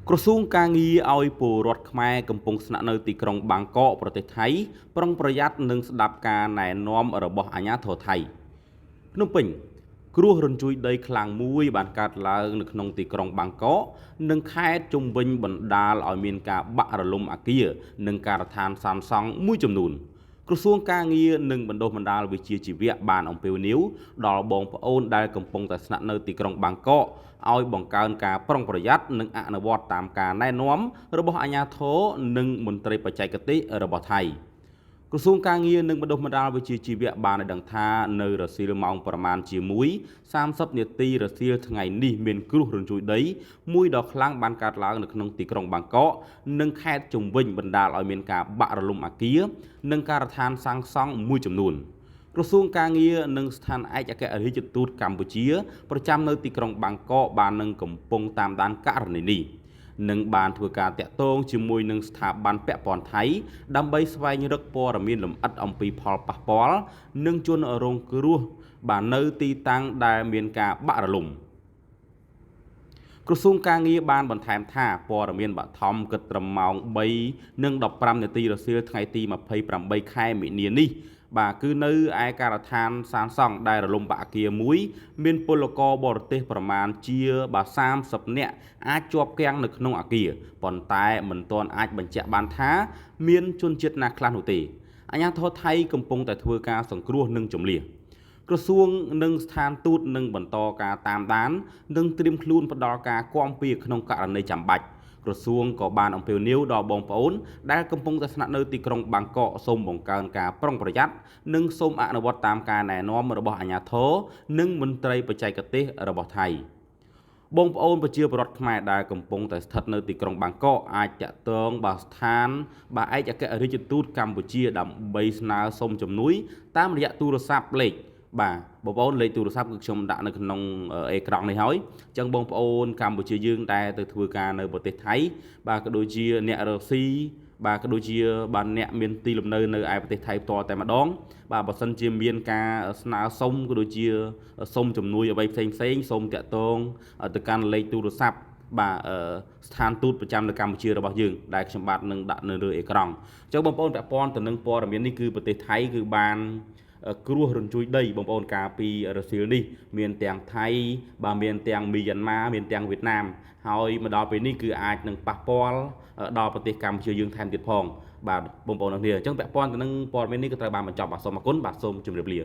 ក្រសួងការងារឲ្យពលរដ្ឋខ្មែរកំពុងស្នាក់នៅទីក្រុងបាងកកប្រទេសថៃប្រុងប្រយ័ត្ននិងស្ដាប់ការណែនាំរបស់អាជ្ញាធរថៃភ្នំពេញគ្រោះរញ្ជួយដីខ្លាំងមួយបានកើតឡើងនៅក្នុងទីក្រុងបាងកកនិងខេត្តជុំវិញបណ្ដាលឲ្យមានការបាក់រលំអគារនិងការដ្ឋានសាងសង់មួយចំនួនក្រសួងការងារនិងបណ្ដុះបណ្ដាលវិជ្ជាជីវៈបានអំពាវនាវដល់បងប្អូនដែលកំពុងតែស្នាក់នៅទីក្រុងបាងកកឲ្យបង្កើនការប្រុងប្រយ័ត្ននិងអនុវត្តតាមការណែនាំរបស់អាជ្ញាធរនិងមន្ត្រីបច្ចេកទេសរបស់ថៃក្រសួងការងារនិងបណ្ដុះបណ្ដាលវិជ្ជាជីវៈបានឲ្យដឹងថានៅរសៀលម៉ោងប្រមាណជា1:30នាទីរសៀលថ្ងៃនេះមានគ្រោះរញ្ជួយដីមួយដ៏ខ្លាំងបានកើតឡើងនៅក្នុងទីក្រុងបាងកកនិងខេត្តជុំវិញបណ្ដាលឲ្យមានការបាក់រលំអគារនិងការដ្ឋានសាងសង់មួយចំនួនក្រសួងការងារនិងស្ថានឯកអគ្គរដ្ឋទូតកម្ពុជាប្រចាំនៅទីក្រុងបាងកកបាននឹងកំពុងតាមដានករណីនេះនិងបានធ្វើការតាក់ទងជាមួយនឹងស្ថាប័នពាក់ព័ន្ធថៃដើម្បីស្វែងរកព័ត៌មានលម្អិតអំពីផលប៉ះពាល់និងជនរងគ្រោះបាននៅទីតាំងដែលមានការបាក់រលំក្រសួងការងារបានបន្ថែមថាព័ត៌មានបឋមគិតត្រឹមម៉ោង3:15នាទីរសៀលថ្ងៃទី28ខែមីនានេះបាទគឺនៅឯការដ្ឋានសាងសង់ដែលរលំបាក់អគារមួយមានពលករបរទេសប្រមាណជា30នាក់អាចជាប់គាំងនៅក្នុងអគារប៉ុន្តែមិនទាន់អាចបញ្ជាក់បានថាមានជនជាតិណាខ្លះនោះទេអាជ្ញាធរថៃកំពុងតែធ្វើការសង្គ្រោះនិងជំនះក្រសួងនិងស្ថានទូតនឹងបន្តការតាមដាននិងត្រៀមខ្លួនផ្ដល់ការគាំពារក្នុងករណីចាំបាច់ក្រសួងក៏បានអំពាវនាវដល់បងប្អូនដែលកំពុងតែស្នាក់នៅទីក្រុងបាងកកសូមបង្កើនការប្រុងប្រយ័ត្ននិងសូមអនុវត្តតាមការណែនាំរបស់អាជ្ញាធរនិងមន្ត្រីបច្ចេកទេសរបស់ថៃបងប្អូនប្រជាពលរដ្ឋខ្មែរដែលកំពុងតែស្ថិតនៅទីក្រុងបាងកកអាចតាក់ទងបាទស្ថានបាទឯកអគ្គរដ្ឋទូតកម្ពុជាដើម្បីស្នើសុំជំនួយតាមរយៈទូរស័ព្ទលេខបាទបងប្អូនលេខទូរស័ព្ទគឺខ្ញុំដាក់នៅក្នុងអេក្រង់នេះហើយអញ្ចឹងបងប្អូនកម្ពុជាយើងដែលទៅធ្វើការនៅប្រទេសថៃបាទក៏ដូចជាអ្នករកស៊ីបាទក៏ដូចជាបាទអ្នកមានទីលំនៅនៅឯប្រទេសថៃផ្ទាល់តែម្ដងបាទបើសិនជាមានការស្នើសុំក៏ដូចជាសុំជំនួយអ្វីផ្សេងសូមតាក់ទងទៅកាន់លេខទូរស័ព្ទបាទស្ថានទូតប្រចាំនៅកម្ពុជារបស់យើងដែលខ្ញុំបាទនឹងដាក់នៅលើអេក្រង់អញ្ចឹងបងប្អូនពាក់ព័ន្ធទៅនឹងព័ត៌មាននេះគឺប្រទេសថៃគឺបានគ្រោះរញ្ជួយដីបងប្អូនកាលពីរសៀលនេះមានទាំងថៃបាទមានទាំងមីយ៉ាន់ម៉ាមានទាំងវៀតណាមហើយមកដល់ពេលនេះគឺអាចនឹងប៉ះពាល់ដល់ប្រទេសកម្ពុជាយើងថែមទៀតផងបាទបងប្អូនទាំងគ្នាអញ្ចឹងពាក់ព័ន្ធទៅនឹងព័ត៌មាននេះក៏ត្រូវបានបញ្ចប់បាទសូមអរគុណបាទសូមជម្រាបលា